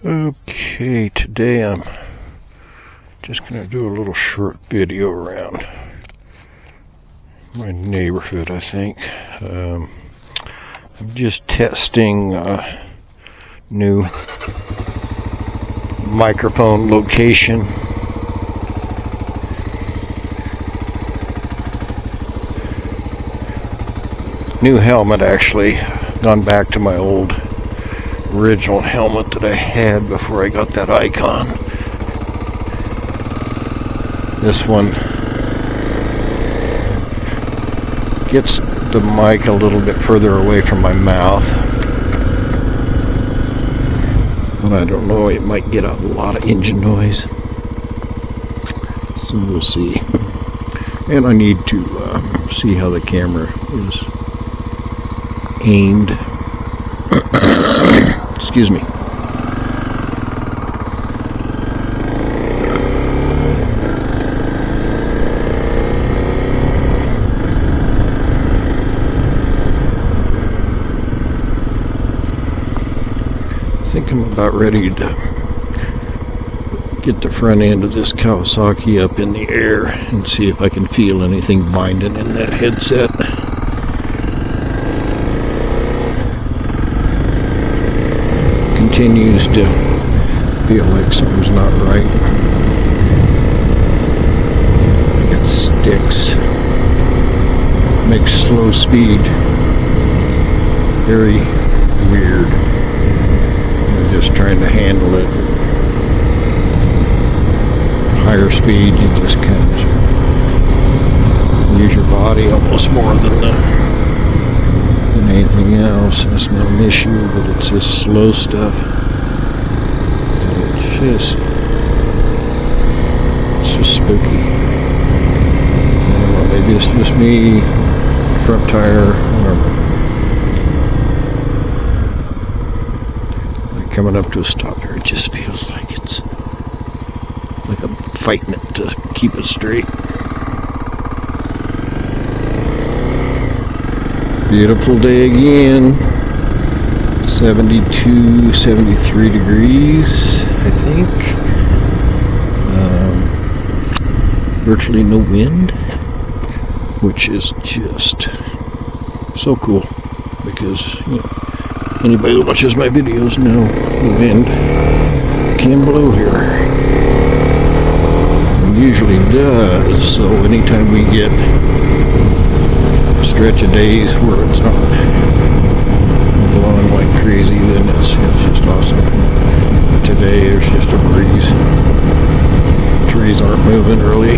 Okay, today I'm just going to do a little short video around my neighborhood, I think. I'm just testing new microphone location. New helmet, actually. Gone back to my old original helmet that I had before I got that icon. This one gets the mic a little bit further away from my mouth, but I don't know, it might get a lot of engine noise, so we'll see. And I need to see how the camera is aimed. Excuse me. I think I'm about ready to get the front end of this Kawasaki up in the air and see if I can feel anything binding in that headset. Continues to feel like something's not right. It sticks. Makes slow speed very weird. I'm just trying to handle it. Higher speed, you just kind of use your body almost more than anything else. That's not an issue, but it's this slow stuff. It's just spooky. I don't know, maybe it's just me, front tire, I don't know. Like coming up to a stop here, it just feels like it's like I'm fighting it to keep it straight. Beautiful day again. 72, 73 degrees, I think. Virtually no wind, which is just so cool, because anybody who watches my videos know the wind can blow here. It usually does, so anytime we get stretch of days where it's not blowing like crazy, then it's just awesome. Today there's just a breeze. Trees aren't moving early,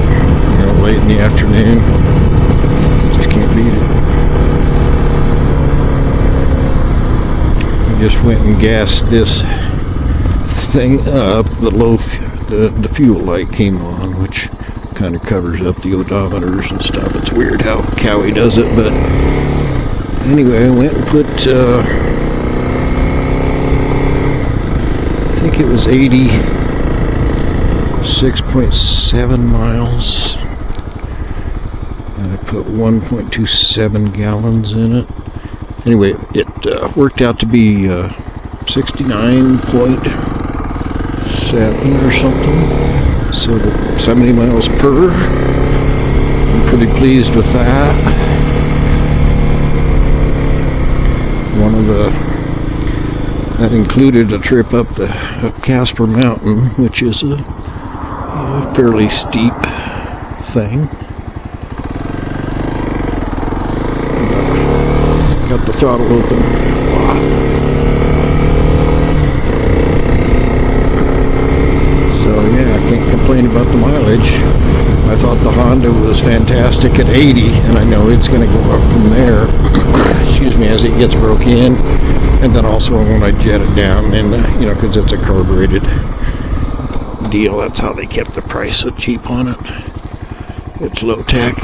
late in the afternoon. Just can't beat it. I just went and gassed this thing up. The fuel light came on, which kind of covers up the odometers and stuff. It's weird how Cowie does it, but anyway, I went and put I think it was 86.7 miles, and I put 1.27 gallons in it. Anyway, it worked out to be 69.7 or something, so 70 miles per. I'm pretty pleased with that. That included a trip up Casper Mountain, which is a fairly steep thing. Got the throttle open. So yeah, I can't complain about the mileage. I thought the Honda was fantastic at 80, and I know it's going to go up from there. Excuse me, as it gets broke in, and then also when I jet it down, and because it's a carbureted deal, that's how they kept the price so cheap on it. It's low tech.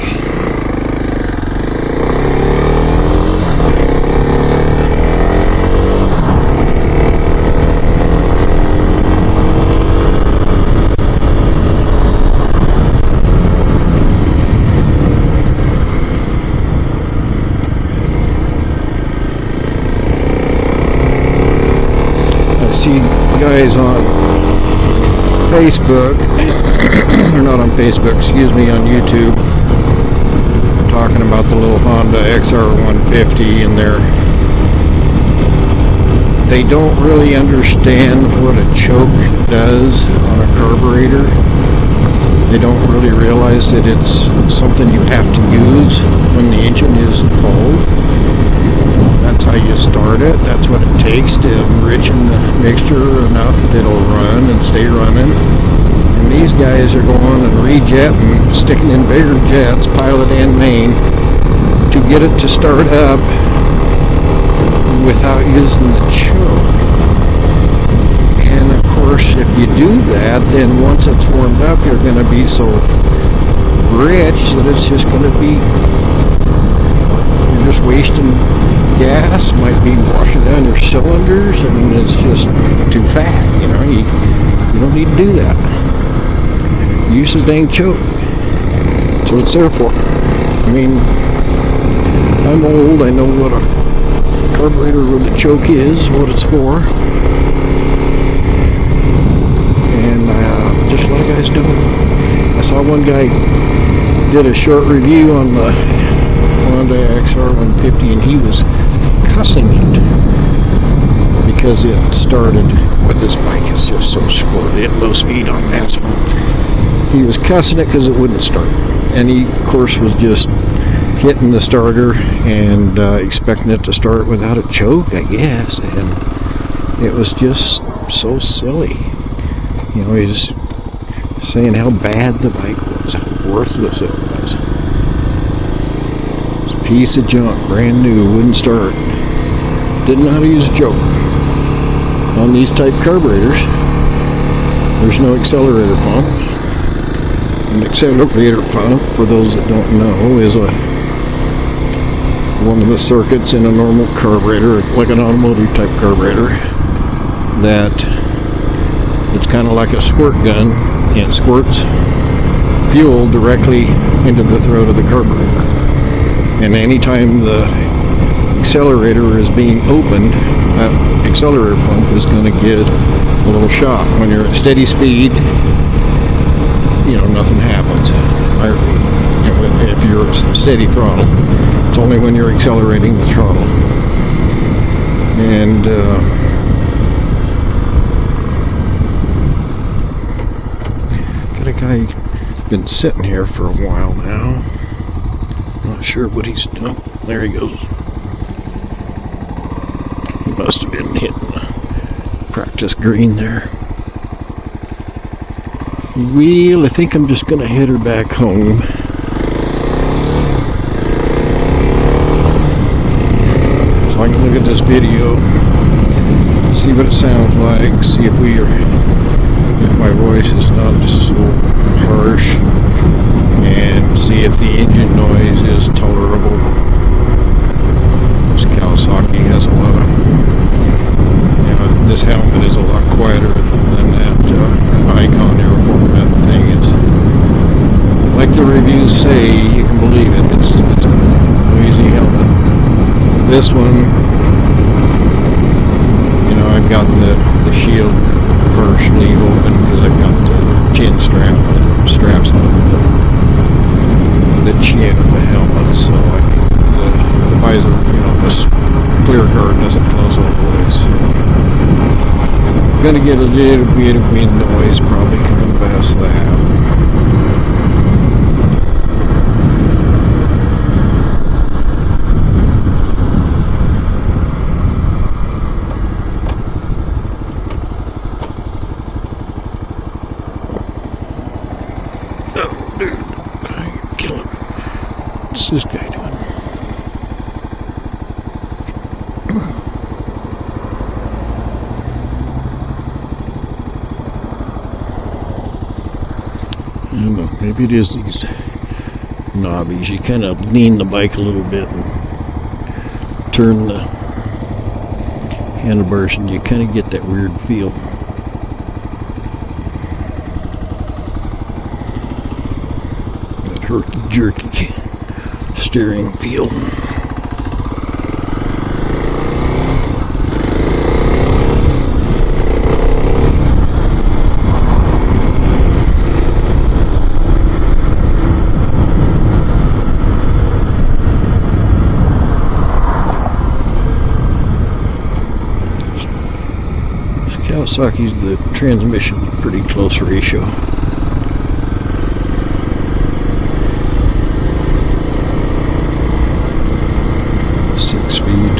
see guys on Facebook, or not on Facebook, excuse me, on YouTube, talking about the little Honda XR150, and they don't really understand what a choke does on a carburetor. They don't really realize that it's something you have to use when the engine is cold. That's how you start it. That's what it takes to enrich the mixture enough that it'll run and stay running. And these guys are going and rejetting, sticking in bigger jets, pilot and main, to get it to start up without using the choke. And of course, if you do that, then once it's warmed up, you're going to be so rich that it's just going to be, you're just wasting gas, might be washing down your cylinders, and it's just too fat. You don't need to do that. Use the dang choke. That's what it's there for. I mean, I'm old, I know what a carburetor with a choke is, what it's for. And just a lot of guys don't. I saw one guy did a short review on the Honda XR150, and he was cussing it because it started with this bike. It's just so squirrely at low speed on asphalt. He was cussing it because it wouldn't start, and he of course was just hitting the starter and expecting it to start without a choke, I guess, and it was just so silly. He's saying how bad the bike was, how worthless it was. It's a piece of junk, brand new, wouldn't start. Didn't know how to use a choke. On these type carburetors, there's no accelerator pump. An accelerator pump, for those that don't know, is one of the circuits in a normal carburetor, like an automotive type carburetor, that it's kind of like a squirt gun. It squirts fuel directly into the throat of the carburetor. And anytime the accelerator is being opened, that accelerator pump is going to get a little shock. When you're at steady speed, nothing happens. If you're at steady throttle, it's only when you're accelerating the throttle. And got a guy been sitting here for a while now. Not sure what he's doing. There he goes. He must have been hitting the practice green there. Well, I think I'm just going to head her back home. So I can look at this video, see what it sounds like, see if my voice is not just so harsh, and see if the engine noise is tolerable. This Kawasaki has a lot of, this helmet is a lot quieter than that Icon Airport thing. It's like the reviews say, you can believe it. It's a noisy helmet. This one, I've got the shield partially open because I've got the chin strap that straps on the chin of the helmet, so the visor, this clear guard doesn't close all the way. So gonna get a little bit of wind noise probably coming past that. Oh, dude, I kill him. What's this guy doing? I don't know, maybe it is these knobbies. You kind of lean the bike a little bit and turn the handlebars, and you kind of get that weird feel. That herky-jerky steering feel. Kawasaki's the transmission pretty close ratio. 6-speed.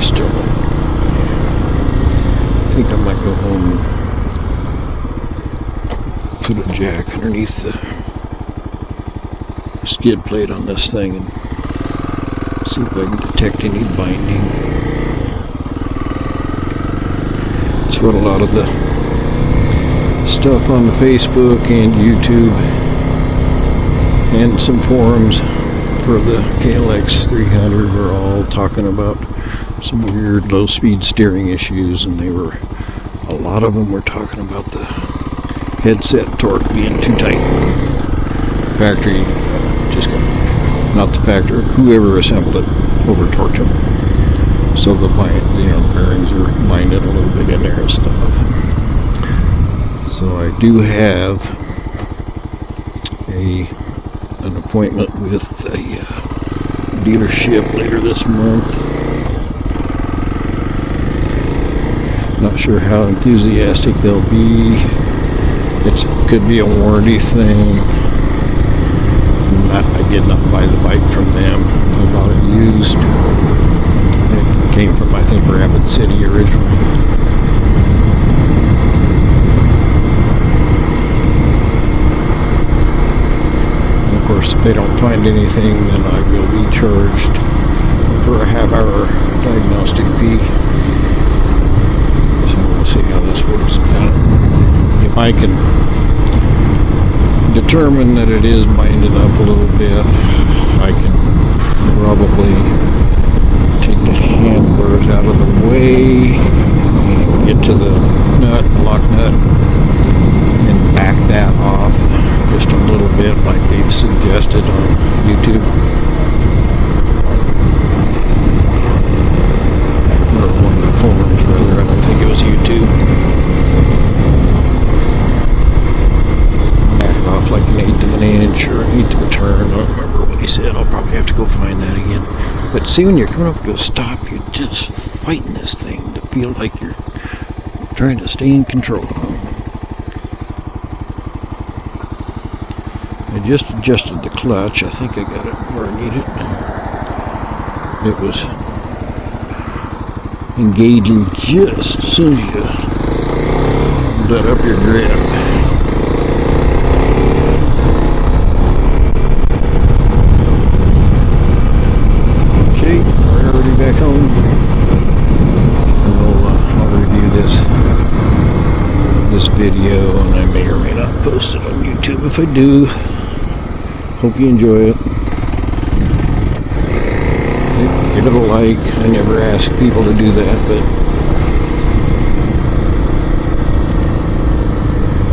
Still, I think I might go home and put a jack underneath the skid plate on this thing and see if I can detect any binding. That's what a lot of the stuff on the Facebook and YouTube and some forums for the KLX 300 were all talking about some weird low-speed steering issues, and a lot of them were talking about the headset torque being too tight. Factory, not the factory, whoever assembled it over-torqued them. So the bearings are binded a little bit in there and stuff. So I do have an appointment with a dealership later this month. Not sure how enthusiastic they'll be. It could be a warranty thing. I did not buy the bike from them. I bought it used. It came from, I think, Rapid City originally. And of course, if they don't find anything, then I will be charged for a half-hour diagnostic fee. So we'll see how this works out. If I can determine that it is binded up a little bit, I can probably take the handlebars out of the way and get to the lock nut and back that off just a little bit like they've suggested on YouTube. Or one of the forums rather, I don't think it was YouTube. Off like an 1/8 of an inch or an 1/8 of a turn. I don't remember what he said. I'll probably have to go find that again. But see, when you're coming up to a stop, you're just fighting this thing to feel like you're trying to stay in control. I just adjusted the clutch. I think I got it where I need it. It was engaging just as soon as you let up your grip. Back home, and I'll review this video, and I may or may not post it on YouTube. If I do, hope you enjoy it. Give it a like. I never ask people to do that, but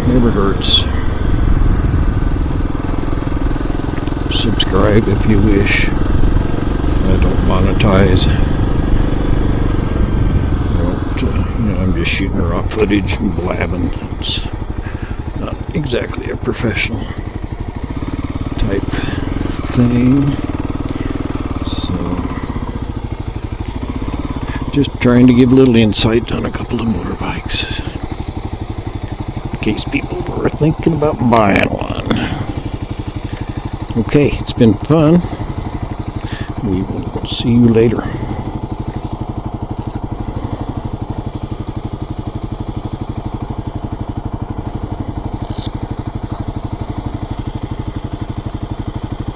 never hurts. Subscribe if you wish. I don't monetize. I'm just shooting raw footage and blabbing. It's not exactly a professional type thing. So, just trying to give a little insight on a couple of motorbikes, in case people were thinking about buying one. Okay, it's been fun. We will see you later.